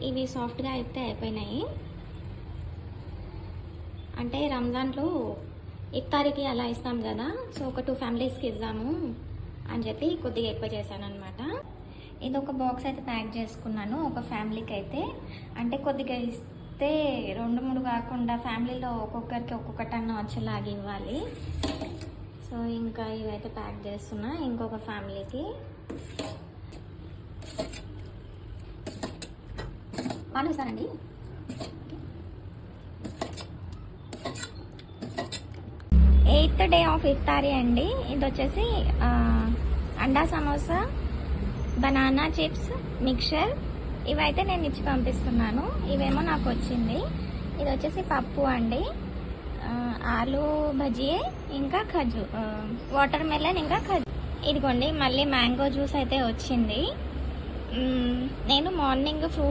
ఇవి సాఫ్ట్గా అయితే అయిపోయినాయి. అంటే రంజాన్లో ఇఫ్తారీకి అలా ఇస్తాం కదా, సో ఒక 2 ఫ్యామిలీస్కి ఇద్దాము అని చెప్పి కొద్దిగా ఎక్కువ చేశాను అనమాట. ఇది ఒక బాక్స్ అయితే ప్యాక్ చేసుకున్నాను ఒక ఫ్యామిలీకి అయితే. అంటే కొద్దిగా ఇస్తే 2-3 కాకుండా ఫ్యామిలీలో ఒక్కొక్కరికి ఒక్కొక్కటన్నా వచ్చేలాగా ఇవ్వాలి. సో ఇంకా ఇవైతే ప్యాక్ చేస్తున్నా ఇంకొక ఫ్యామిలీకి. బాగా ఇస్తారండి. 8th డే ఆఫ్ ఇఫ్తారీ అండి. ఇది వచ్చేసి అండా సమోసా, బనానా చిప్స్, మిక్చర్ ఇవైతే నేను ఇచ్చి పంపిస్తున్నాను. ఇవేమో నాకు వచ్చింది. ఇది వచ్చేసి పప్పు అండి, ఆలు భజియే, ఇంకా వాటర్ మెలన్, ఇంకా ఇదిగోండి మళ్ళీ మ్యాంగో జ్యూస్ అయితే వచ్చింది. నేను మార్నింగ్ ఫ్రూట్